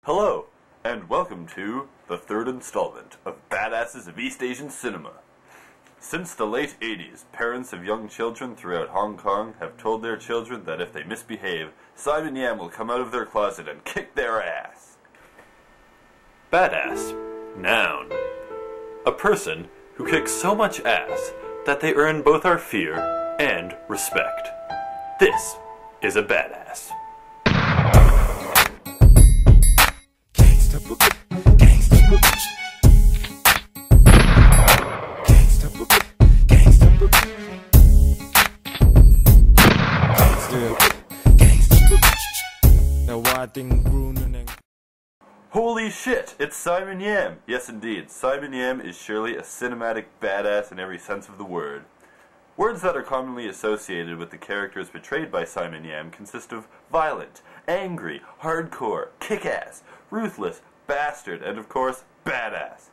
Hello, and welcome to the third installment of Badasses of East Asian Cinema. Since the late 80s, parents of young children throughout Hong Kong have told their children that if they misbehave, Simon Yam will come out of their closet and kick their ass. Badass. Noun. A person who kicks so much ass that they earn both our fear and respect. This is a badass. Holy shit, it's Simon Yam! Yes indeed, Simon Yam is surely a cinematic badass in every sense of the word. Words that are commonly associated with the characters portrayed by Simon Yam consist of violent, angry, hardcore, kick-ass, ruthless, bastard, and of course, badass.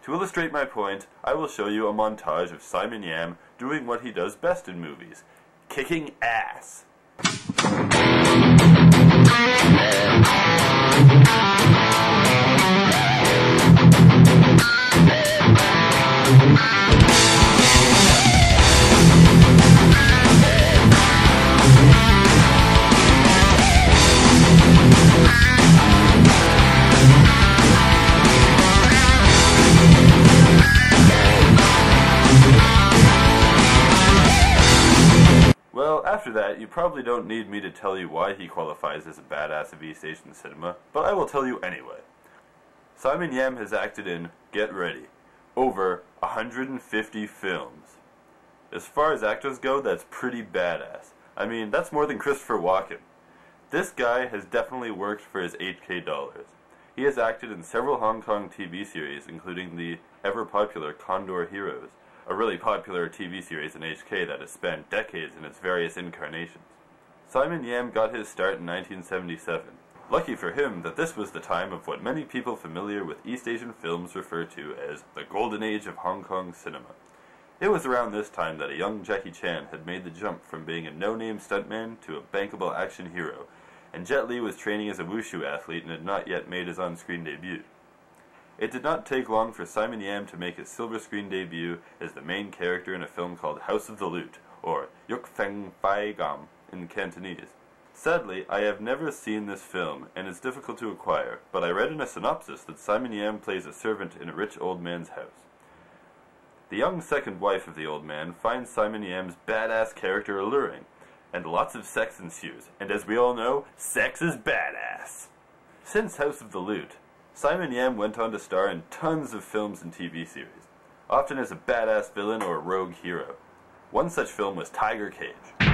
To illustrate my point, I will show you a montage of Simon Yam doing what he does best in movies, kicking ass. Well, after that, you probably don't need me to tell you why he qualifies as a badass of East Asian cinema, but I will tell you anyway. Simon Yam has acted in, get ready, over 150 films. As far as actors go, that's pretty badass. I mean, that's more than Christopher Walken. This guy has definitely worked for his $8K dollars. He has acted in several Hong Kong TV series, including the ever-popular Condor Heroes, a really popular TV series in HK that has spanned decades in its various incarnations. Simon Yam got his start in 1977. Lucky for him that this was the time of what many people familiar with East Asian films refer to as the golden age of Hong Kong cinema. It was around this time that a young Jackie Chan had made the jump from being a no-name stuntman to a bankable action hero, and Jet Li was training as a wushu athlete and had not yet made his on-screen debut. It did not take long for Simon Yam to make his silver screen debut as the main character in a film called House of the Loot, or Yuk Feng Fai Gam in Cantonese. Sadly, I have never seen this film, and it's difficult to acquire, but I read in a synopsis that Simon Yam plays a servant in a rich old man's house. The young second wife of the old man finds Simon Yam's badass character alluring, and lots of sex ensues, and as we all know, sex is badass! Since House of the Loot, Simon Yam went on to star in tons of films and TV series, often as a badass villain or a rogue hero. One such film was Tiger Cage, a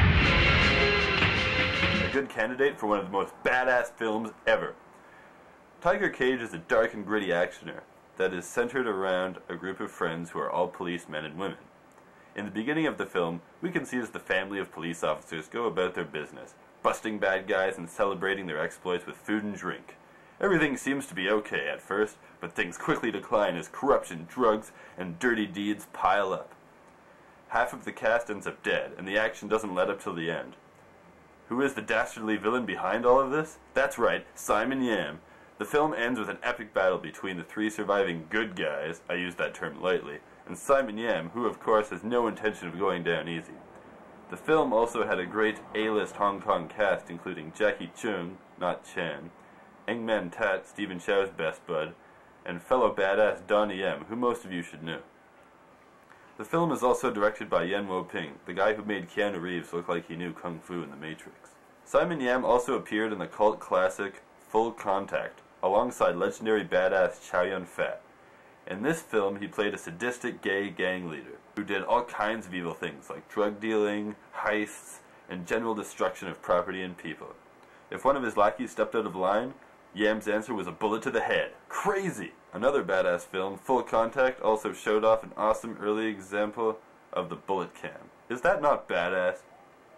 good candidate for one of the most badass films ever. Tiger Cage is a dark and gritty actioner that is centered around a group of friends who are all policemen and women. In the beginning of the film, we can see as the family of police officers go about their business, busting bad guys and celebrating their exploits with food and drink. Everything seems to be okay at first, but things quickly decline as corruption, drugs, and dirty deeds pile up. Half of the cast ends up dead, and the action doesn't let up till the end. Who is the dastardly villain behind all of this? That's right, Simon Yam. The film ends with an epic battle between the three surviving good guys, I use that term lightly, and Simon Yam, who of course has no intention of going down easy. The film also had a great A-list Hong Kong cast including Jackie Chung, not Chan, Eng Man Tat, Stephen Chow's best bud, and fellow badass Donnie Yen, who most of you should know. The film is also directed by Yuen Woo-ping, the guy who made Keanu Reeves look like he knew Kung Fu in The Matrix. Simon Yam also appeared in the cult classic Full Contact, alongside legendary badass Chow Yun-fat. In this film, he played a sadistic gay gang leader, who did all kinds of evil things like drug dealing, heists, and general destruction of property and people. If one of his lackeys stepped out of line, Yam's answer was a bullet to the head. Crazy! Another badass film, Full Contact, also showed off an awesome early example of the bullet cam. Is that not badass?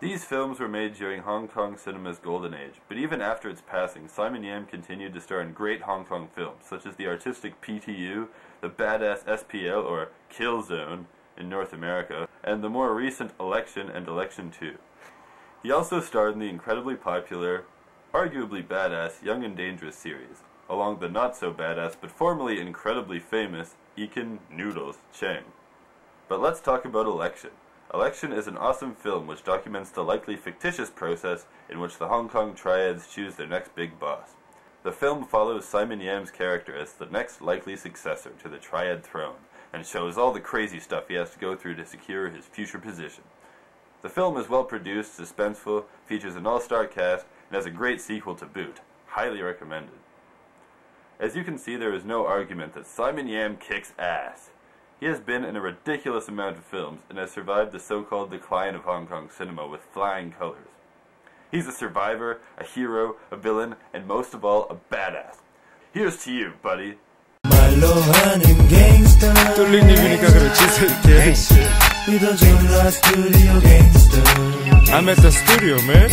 These films were made during Hong Kong cinema's golden age, but even after its passing, Simon Yam continued to star in great Hong Kong films, such as the artistic PTU, the badass SPL or Kill Zone in North America, and the more recent Election and Election 2. He also starred in the incredibly popular, arguably badass, Young and Dangerous series, along the not-so-badass but formerly incredibly famous Ekin Noodles Chang. But let's talk about Election. Election is an awesome film which documents the likely fictitious process in which the Hong Kong triads choose their next big boss. The film follows Simon Yam's character as the next likely successor to the triad throne, and shows all the crazy stuff he has to go through to secure his future position. The film is well produced, suspenseful, features an all-star cast, and has a great sequel to boot. Highly recommended. As you can see, there is no argument that Simon Yam kicks ass. He has been in a ridiculous amount of films and has survived the so-called decline of Hong Kong cinema with flying colors. He's a survivor, a hero, a villain, and most of all, a badass. Here's to you, buddy. 뚫린 입이니까 그렇지 새끼. I'm at the studio, man.